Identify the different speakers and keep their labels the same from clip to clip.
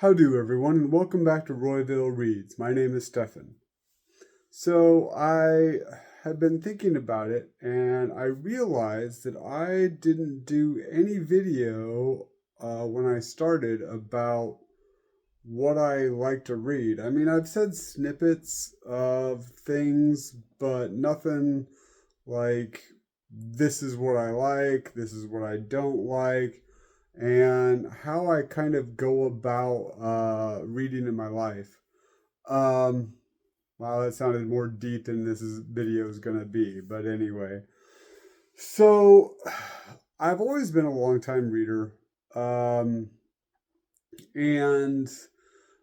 Speaker 1: How do everyone, and welcome back to Royville Reads. My name is Stefan. So I have been thinking about it, and I realized that I didn't do any video when I started about what I like to read. I mean, I've said snippets of things, but nothing like this is what I like, this is what I don't like, and how I kind of go about reading in my life. Um, wow, that sounded more deep than video is going to be, but anyway. So, I've always been a long time reader. Um, and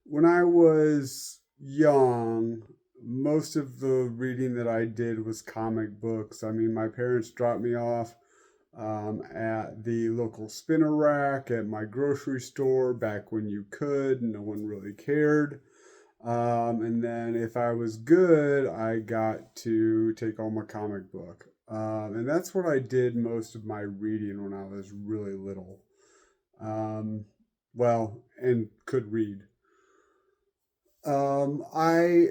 Speaker 1: when I was young, most of the reading that I did was comic books. I mean, my parents dropped me off at the local spinner rack at my grocery store back when you could. No one really cared. And then if I was good, I got to take home a comic book. And that's what I did most of my reading when I was really little. Um, well, and could read. I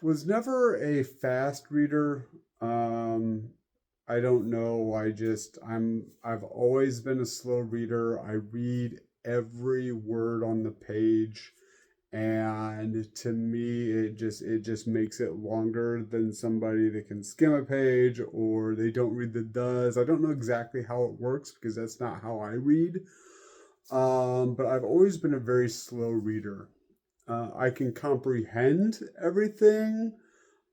Speaker 1: was never a fast reader. Um, I don't know. I've always been a slow reader. I read every word on the page, and to me it just makes it longer than somebody that can skim a page, or they don't read the does. I don't know exactly how it works because that's not how I read. But I've always been a very slow reader. I can comprehend everything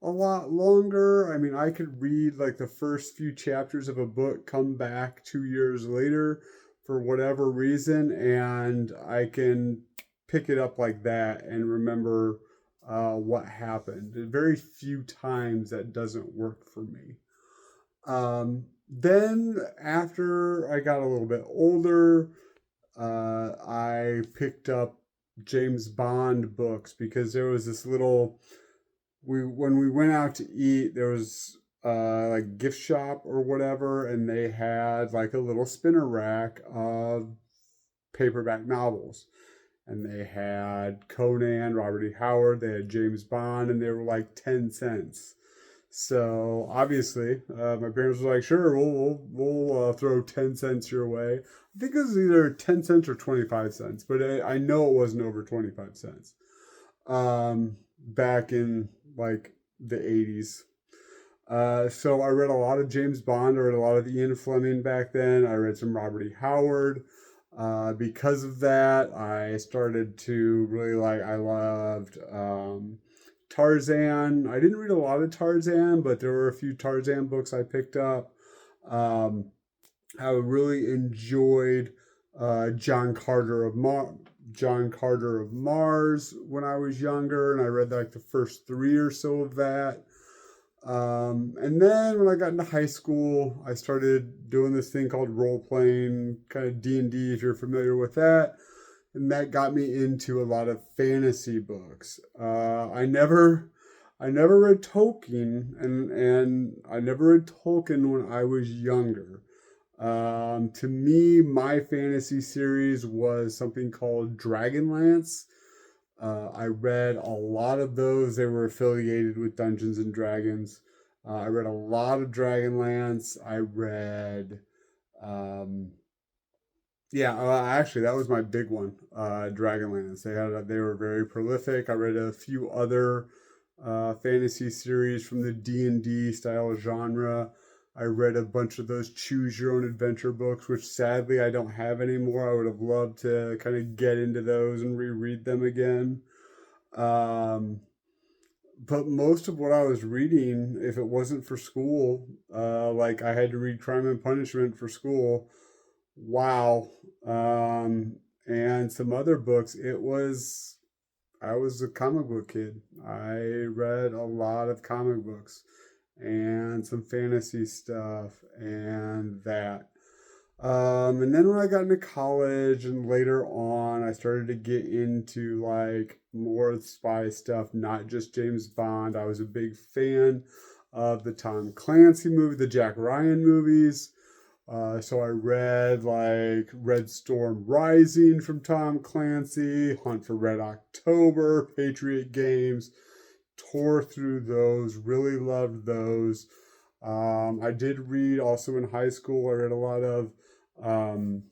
Speaker 1: a lot longer. I mean, I could read like the first few chapters of a book, come back 2 years later for whatever reason, and I can pick it up like that and remember what happened. Very few times that doesn't work for me. Then, after I got a little bit older, I picked up James Bond books because there was this little we when we went out to eat, there was like gift shop or whatever, and they had like a little spinner rack of paperback novels. And they had Conan, Robert E. Howard, they had James Bond, and they were like 10 cents. So obviously, my parents were like, "Sure, we'll throw 10 cents your way." I think it was either 10 cents or 25 cents, but I know it wasn't over 25 cents. Back in like the 80s. So I read a lot of James Bond. I read a lot of Ian Fleming back then. I read some Robert E. Howard. Because of that, I started to really like. I loved Tarzan. I didn't read a lot of Tarzan, but there were a few Tarzan books I picked up. Um, I really enjoyed John Carter of Mars when I was younger, and I read like the first three or so of that. And then when I got into high school, I started doing this thing called role playing, kind of D&D, if you're familiar with that. And that got me into a lot of fantasy books. I never read Tolkien, and I never read Tolkien when I was younger. To me, my fantasy series was something called Dragonlance. I read a lot of those. They were affiliated with Dungeons and Dragons. I read a lot of Dragonlance. I read, um, yeah, actually, that was my big one, Dragonlance. They were very prolific. I read a few other fantasy series from the D&D style genre. I read a bunch of those choose your own adventure books, which sadly I don't have anymore. I would have loved to kind of get into those and reread them again. Um, but most of what I was reading, if it wasn't for school, like I had to read Crime and Punishment for school. Wow. And some other books. I was a comic book kid. I read a lot of comic books and some fantasy stuff and that. And then when I got into college and later on, I started to get into like more spy stuff, not just James Bond. I was a big fan of the Tom Clancy movie, the Jack Ryan movies. So I read like Red Storm Rising from Tom Clancy, Hunt for Red October, Patriot Games, tore through those, really loved those. I did read also in high school, I read a lot of um,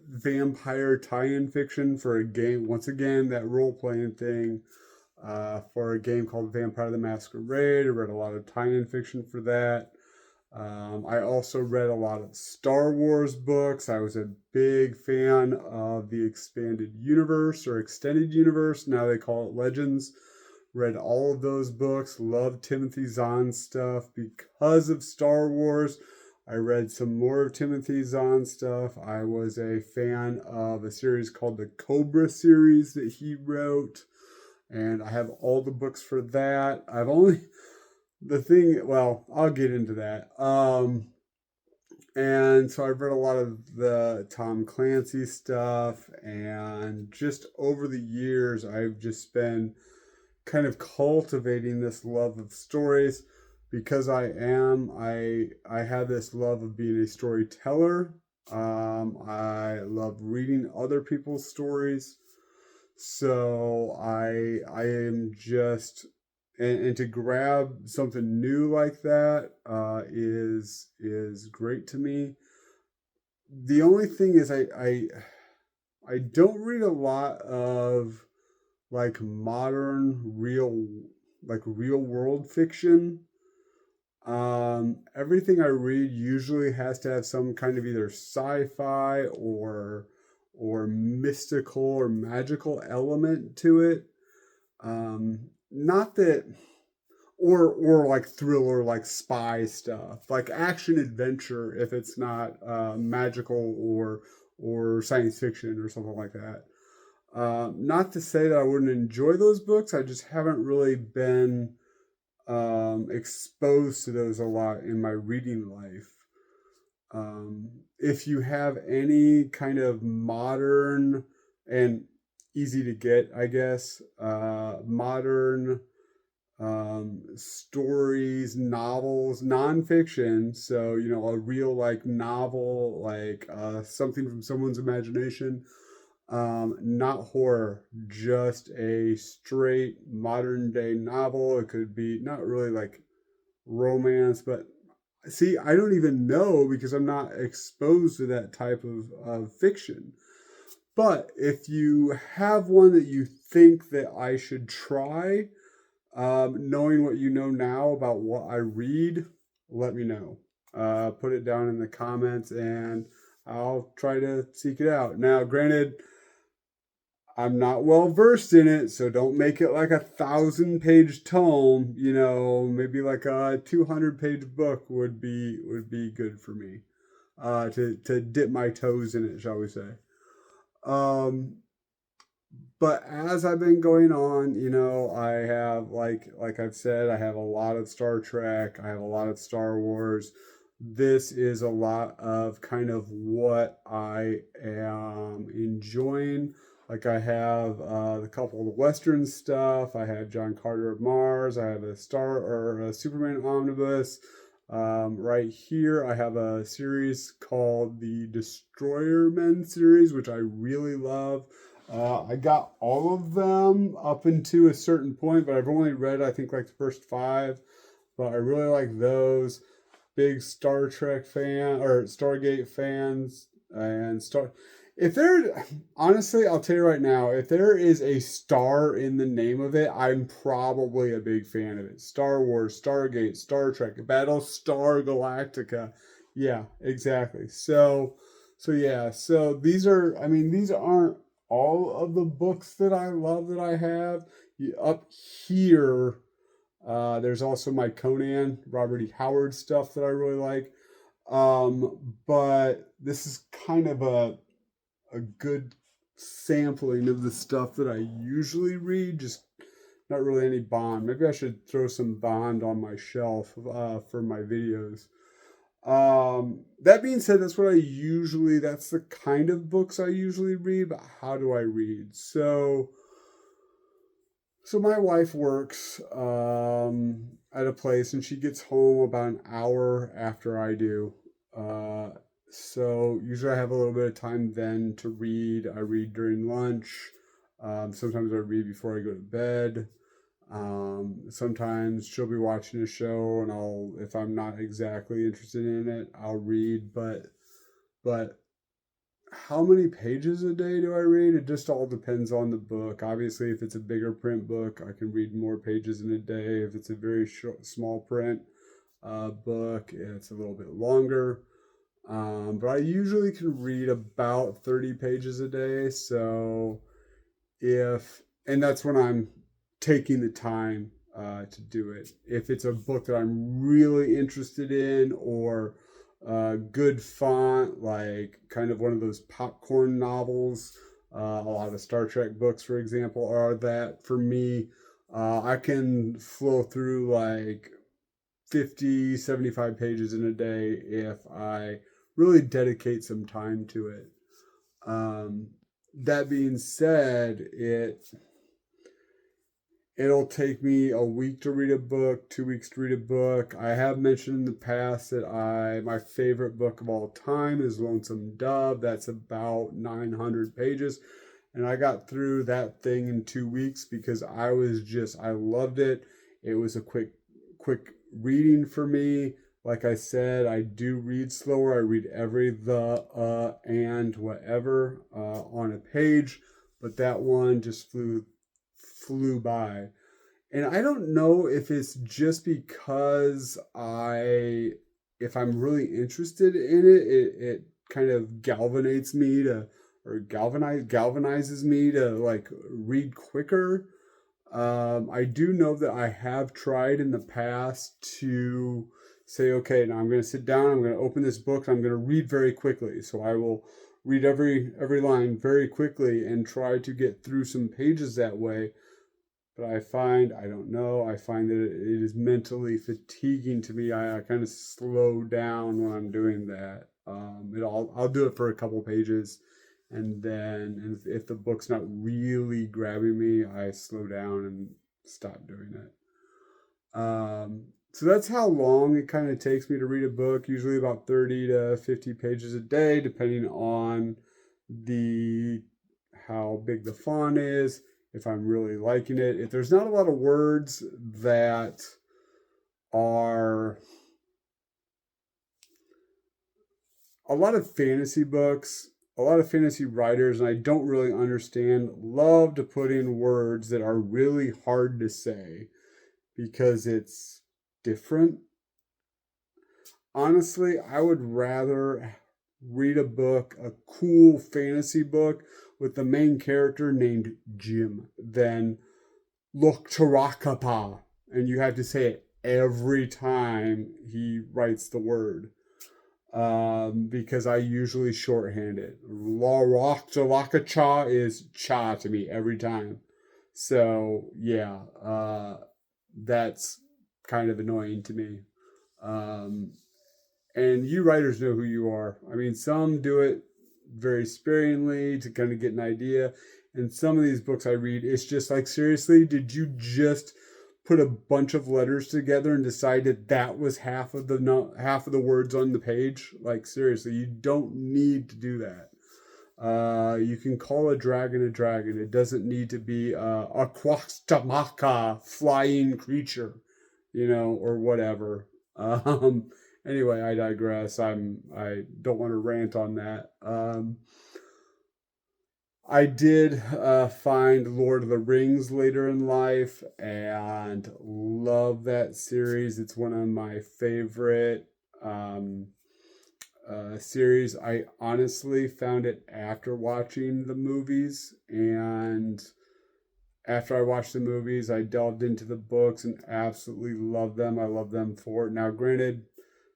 Speaker 1: vampire tie-in fiction for a game. Once again, that role-playing thing for a game called Vampire the Masquerade. I read a lot of tie-in fiction for that. I also read a lot of Star Wars books. I was a big fan of the expanded universe or extended universe. Now they call it Legends. Read all of those books. Loved Timothy Zahn's stuff because of Star Wars. I read some more of Timothy Zahn stuff. I was a fan of a series called the Cobra series that he wrote, and I have all the books for that. I've only the thing. Well, I'll get into that. And so I've read a lot of the Tom Clancy stuff, and just over the years, I've just been kind of cultivating this love of stories because I have this love of being a storyteller. I love reading other people's stories. So I am just and to grab something new like that is great to me. The only thing is I don't read a lot of like modern real world fiction. Everything I read usually has to have some kind of either sci-fi or mystical or magical element to it. Not that or like thriller, like spy stuff, like action adventure if it's not magical or science fiction or something like that. Not to say that I wouldn't enjoy those books. I just haven't really been exposed to those a lot in my reading life. If you have any kind of modern and easy to get, I guess, modern stories, novels, nonfiction. So, a real like novel, like something from someone's imagination. Not horror, just a straight modern day novel. It could be not really like romance, but see, I don't even know because I'm not exposed to that type of fiction. But if you have one that you think that I should try, knowing what you know now about what I read, let me know. Put it down in the comments and I'll try to seek it out. Now, granted, I'm not well versed in it, so don't make it like 1,000-page tome. Maybe like a 200-page book would be good for me. To dip my toes in it, shall we say? Um, but as I've been going on, I have like I've said, I have a lot of Star Trek, I have a lot of Star Wars. This is a lot of kind of what I am enjoying. Like I have a couple of the Western stuff. I had John Carter of Mars. I have a Star or a Superman omnibus. Right here, I have a series called the Destroyer Men series, which I really love. I got all of them up into a certain point, but I've only read, I think, like the first five. But I really like those. Big Star Trek fan or Stargate fans and Star. If there, honestly, I'll tell you right now, if there is a star in the name of it, I'm probably a big fan of it. Star Wars, Stargate, Star Trek, Battlestar Galactica. Yeah, exactly. So yeah, so these aren't all of the books that I love that I have. Up here, there's also my Conan, Robert E. Howard stuff that I really like. But this is kind of a good sampling of the stuff that I usually read, just not really any Bond. Maybe I should throw some Bond on my shelf for my videos. That being said, that's the kind of books I usually read, but how do I read? So So my wife works at a place, and she gets home about an hour after I do. Uh, so usually I have a little bit of time then to read. I read during lunch. Sometimes I read before I go to bed. Sometimes she'll be watching a show, and if I'm not exactly interested in it, I'll read. But how many pages a day do I read? It just all depends on the book. Obviously, if it's a bigger print book, I can read more pages in a day. If it's a very short, small print book, it's a little bit longer. But I usually can read about 30 pages a day. And that's when I'm taking the time to do it. If it's a book that I'm really interested in, or good font, like kind of one of those popcorn novels, a lot of Star Trek books, for example, are that for me. I can flow through like 50, 75 pages in a day if I really dedicate some time to it. Um, that being said, it'll take me a week to read a book, 2 weeks to read a book. I have mentioned in the past that my favorite book of all time is Lonesome Dove. That's about 900 pages. And I got through that thing in 2 weeks because I loved it. It was a quick reading for me. Like I said, I do read slower. I read every and whatever on a page, but that one just flew by. And I don't know if it's just because if I'm really interested in it kind of galvanizes me to like read quicker. I do know that I have tried in the past to say, okay, now I'm going to sit down, I'm going to open this book, I'm going to read very quickly. So I will read every line very quickly and try to get through some pages that way. But I don't know, I find that it is mentally fatiguing to me. I kind of slow down when I'm doing that. I'll do it for a couple pages, and then if the book's not really grabbing me, I slow down and stop doing it. So that's how long it kind of takes me to read a book, usually about 30 to 50 pages a day, depending on the how big the font is, if I'm really liking it. If there's not a lot of words that are a lot of fantasy books, a lot of fantasy writers, and I don't really understand, love to put in words that are really hard to say because it's different. Honestly, I would rather read a cool fantasy book with the main character named Jim than Loktarakapa, and you have to say it every time he writes the word. Because I usually shorthand it. Cha is cha to me every time. So yeah, that's kind of annoying to me. Um, and you writers know who you are. I mean, some do it very sparingly to kind of get an idea. And some of these books I read, it's just like, seriously, did you just put a bunch of letters together and decide that was half of the words on the page? Like, seriously, you don't need to do that. You can call a dragon a dragon. It doesn't need to be a quaxtamaka flying creature, or whatever. Anyway, I digress. I don't want to rant on that. I did find Lord of the Rings later in life and love that series. It's one of my favorite series. I honestly found it after watching the movies, and after I watched the movies, I delved into the books and absolutely love them. I love them for it. Now, granted,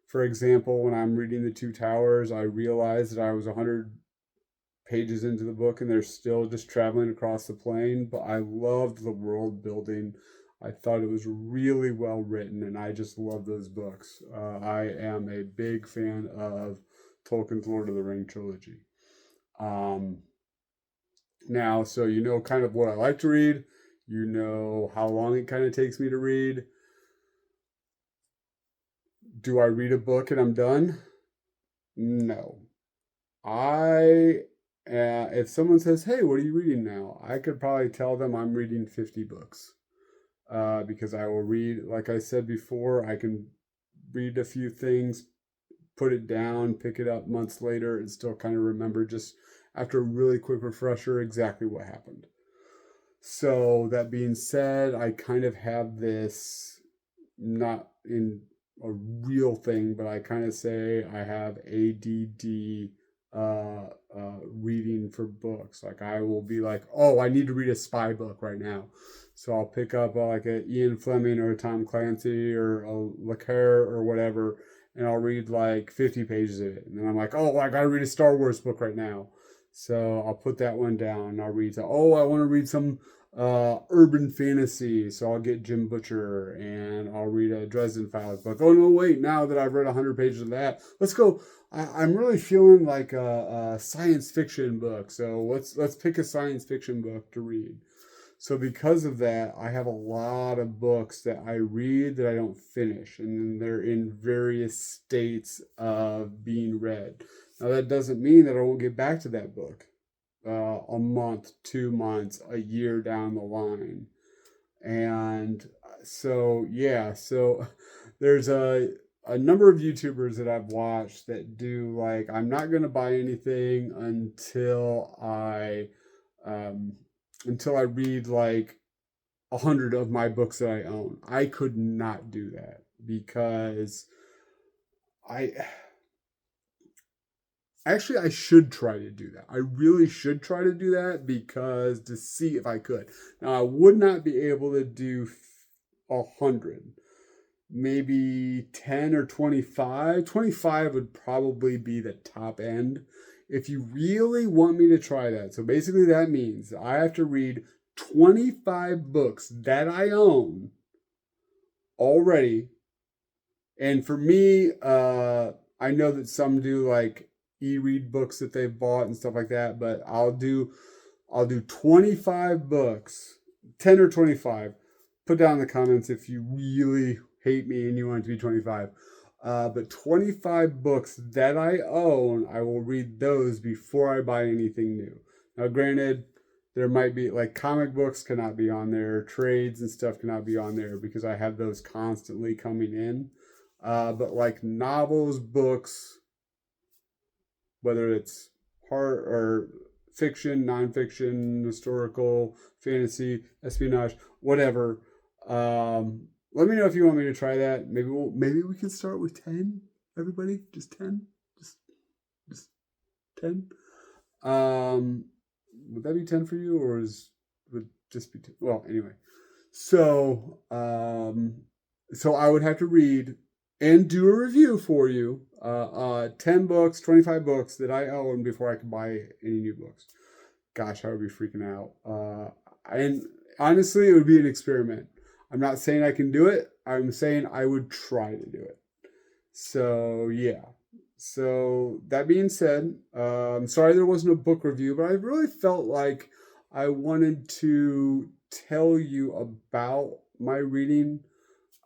Speaker 1: for example, when I'm reading The Two Towers, I realized that I was 100 pages into the book and they're still just traveling across the plain, but I loved the world building. I thought it was really well written, and I just love those books. I am a big fan of Tolkien's Lord of the Ring trilogy. Um, Now, so you know kind of what I like to read. You know how long it kind of takes me to read. Do I read a book and I'm done? No. I if someone says, "Hey, what are you reading now?" I could probably tell them I'm reading 50 books. Because I will read, like I said before, I can read a few things, put it down, pick it up months later, and still kind of remember just after a really quick refresher exactly what happened. So, that being said, I kind of have this, not in a real thing, but I kind of say I have ADD reading for books. Like I will be like, oh, I need to read a spy book right now. So I'll pick up like a Ian Fleming or a Tom Clancy or a Le Carre or whatever, and I'll read like 50 pages of it. And then I'm like, oh, I gotta read a Star Wars book right now. So I'll put that one down and I'll read, oh, I want to read some urban fantasy. So I'll get Jim Butcher and I'll read a Dresden Files book. Oh, no, wait, now that I've read 100 pages of that, let's go. I'm really feeling like a science fiction book. So let's pick a science fiction book to read. So because of that, I have a lot of books that I read that I don't finish, and they're in various states of being read. Now that doesn't mean that I won't get back to that book a month, 2 months, a year down the line. And so yeah, so there's a number of YouTubers that I've watched that do like I'm not gonna buy anything um, until I read like 100 of my books that I own. I could not do that because I actually I should try to do that. I really should try to do that because to see if I could. Now I would not be able to do 100. Maybe 10 or 25. 25 would probably be the top end. If you really want me to try that. So basically that means I have to read 25 books that I own already. And for me, I know that some do like e-read books that they've bought and stuff like that, but I'll do 25 books, 10 or 25. Put down in the comments if you really hate me and you want it to be 25. But 25 books that I own, I will read those before I buy anything new. Now, granted, there might be like comic books cannot be on there, trades and stuff cannot be on there because I have those constantly coming in. But like novels, books, whether it's hard or fiction, nonfiction, historical, fantasy, espionage, whatever. Let me know if you want me to try that. Maybe we can start with 10. Everybody, just 10, just 10. Would that be 10 for you, or would just be 10? Well, anyway. So so I would have to read and do a review for you. 10 books, 25 books that I own before I can buy any new books. Gosh, I would be freaking out. And honestly, it would be an experiment. I'm not saying I can do it. I'm saying I would try to do it. So yeah. So that being said, sorry there wasn't a book review, but I really felt like I wanted to tell you about my reading.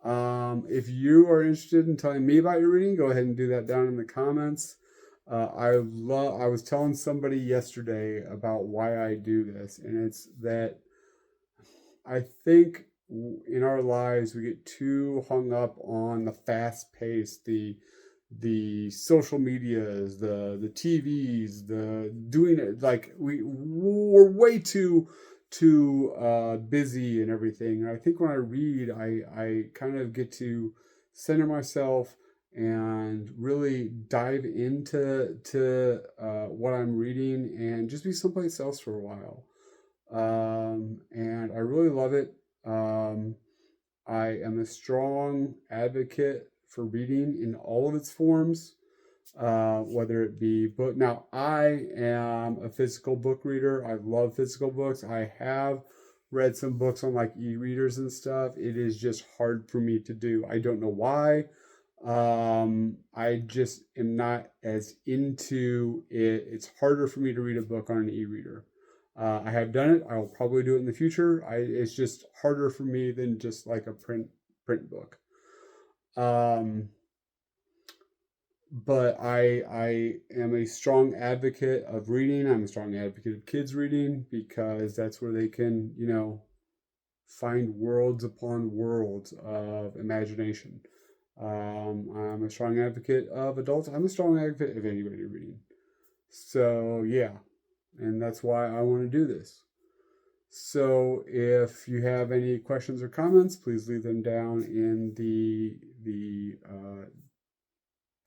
Speaker 1: If you are interested in telling me about your reading, go ahead and do that down in the comments. I was telling somebody yesterday about why I do this, and it's that I think in our lives we get too hung up on the fast pace, the social medias, the TVs, the doing it like we're way too busy and everything. And I think when I read, I kind of get to center myself and really dive into what I'm reading and just be someplace else for a while. And I really love it. I am a strong advocate for reading in all of its forms, whether it be book. Now, I am a physical book reader. I love physical books. I have read some books on like e-readers and stuff. It is just hard for me to do. I don't know why. I just am not as into it. It's harder for me to read a book on an e-reader. I have done it. I will probably do it in the future. It's just harder for me than just like a print book. Um, but I am a strong advocate of reading. I'm a strong advocate of kids reading because that's where they can, find worlds upon worlds of imagination. I'm a strong advocate of adults. I'm a strong advocate of anybody reading. So yeah, and that's why I want to do this. So if you have any questions or comments, please leave them down in the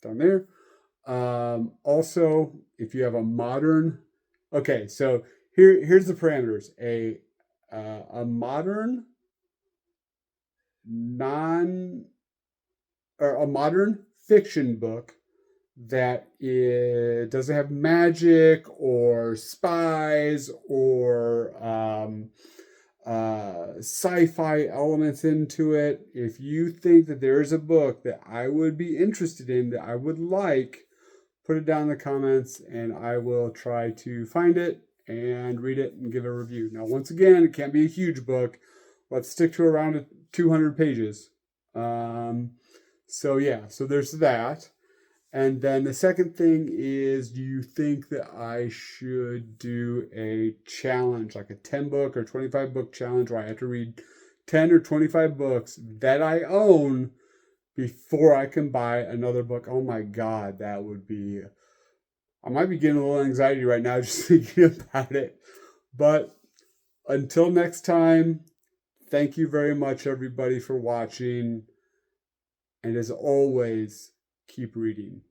Speaker 1: down there. Also, if you have a modern, okay, so here's the parameters. A modern non or a modern fiction book that doesn't have magic or spies or sci-fi elements into it. If you think that there is a book that I would be interested in, that I would like, put it down in the comments and I will try to find it and read it and give a review. Now, once again, it can't be a huge book. Let's stick to around 200 pages. So there's that. And then the second thing is, do you think that I should do a challenge, like a 10 book or 25 book challenge where I have to read 10 or 25 books that I own before I can buy another book? Oh my God, that would be, I might be getting a little anxiety right now just thinking about it. But until next time, thank you very much, everybody, for watching. And as always, keep reading.